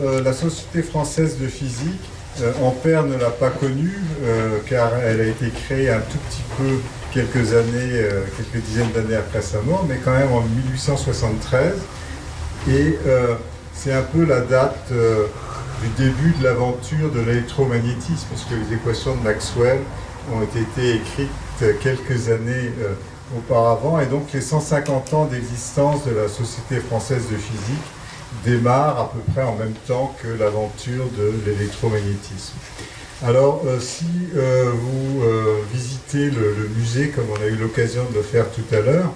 la Société française de physique, Ampère ne l'a pas connue, car elle a été créée un tout petit peu quelques années, quelques dizaines d'années après sa mort, mais quand même en 1873. Et c'est un peu la date du début de l'aventure de l'électromagnétisme, parce que les équations de Maxwell ont été écrites quelques années auparavant, et donc les 150 ans d'existence de la Société française de physique démarrent à peu près en même temps que l'aventure de l'électromagnétisme. Alors, si vous visitez le musée, comme on a eu l'occasion de le faire tout à l'heure,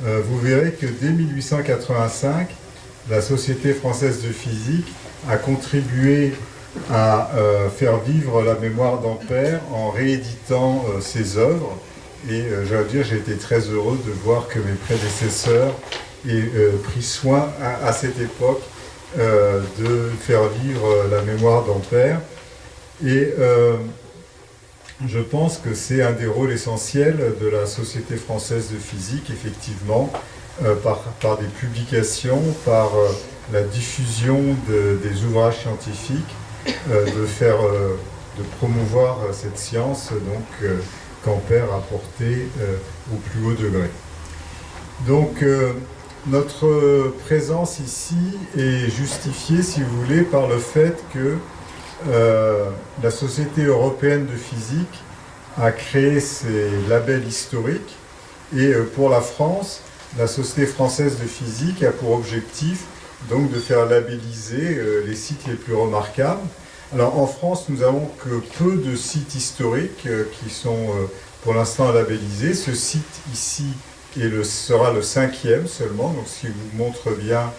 vous verrez que dès 1885, la Société française de physique a contribué à faire vivre la mémoire d'Ampère en rééditant ses œuvres. Et je dois dire, j'ai été très heureux de voir que mes prédécesseurs aient pris soin à cette époque de faire vivre la mémoire d'Ampère. Et je pense que c'est un des rôles essentiels de la Société française de physique, effectivement, par des publications, par la diffusion des ouvrages scientifiques, de promouvoir cette science qu'Ampère a portée au plus haut degré. Donc, notre présence ici est justifiée, si vous voulez, par le fait que la Société européenne de physique a créé ses labels historiques, et pour la France, la Société française de physique a pour objectif donc de faire labelliser les sites les plus remarquables. Alors en France, nous n'avons que peu de sites historiques qui sont pour l'instant labellisés. Ce site ici sera le 5e seulement, donc ce qui vous montre bien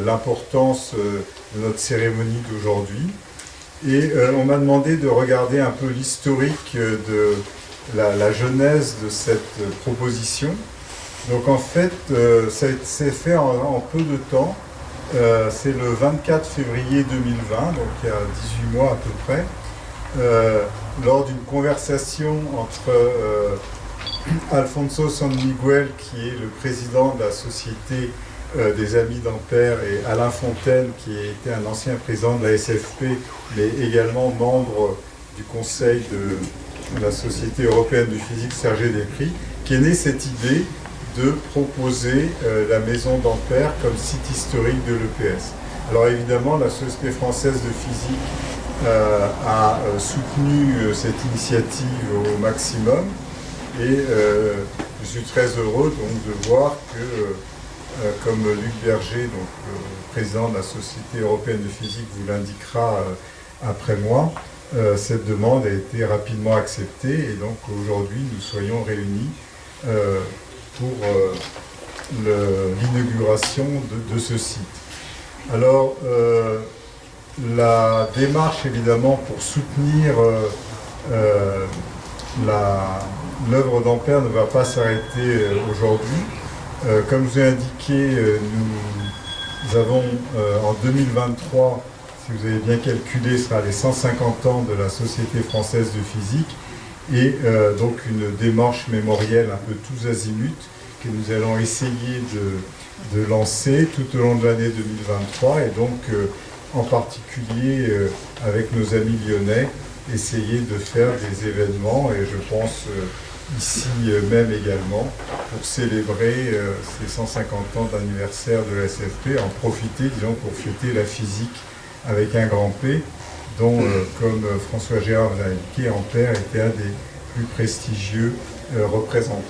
l'importance de notre cérémonie d'aujourd'hui. Et on m'a demandé de regarder un peu l'historique de la genèse de cette proposition. Donc en fait, c'est fait en peu de temps. C'est le 24 février 2020, donc il y a 18 mois à peu près, lors d'une conversation entre Alfonso San Miguel, qui est le président de la Société des Amis d'Ampère, et Alain Fontaine, qui était un ancien président de la SFP, mais également membre du conseil de la Société européenne de physique Serge Desprez, qui est née cette idée de proposer la maison d'Ampère comme site historique de l'EPS. Alors évidemment, la Société française de physique a soutenu cette initiative au maximum, et je suis très heureux donc de voir que, comme Luc Berger, donc président de la Société européenne de physique, vous l'indiquera après moi, cette demande a été rapidement acceptée, et donc aujourd'hui nous soyons réunis pour l'inauguration de ce site. Alors, la démarche, évidemment, pour soutenir l'œuvre d'Ampère ne va pas s'arrêter aujourd'hui. Comme je vous ai indiqué, nous avons en 2023, si vous avez bien calculé, ce sera les 150 ans de la Société française de physique, et donc une démarche mémorielle un peu tous azimuts que nous allons essayer de lancer tout au long de l'année 2023, et donc en particulier avec nos amis lyonnais, essayer de faire des événements, et je pense ici même également, pour célébrer ces 150 ans d'anniversaire de la SFP, en profiter, disons, pour fêter la physique avec un grand P, dont, comme François Gérard vous a indiqué, Ampère était un des plus prestigieux représentants.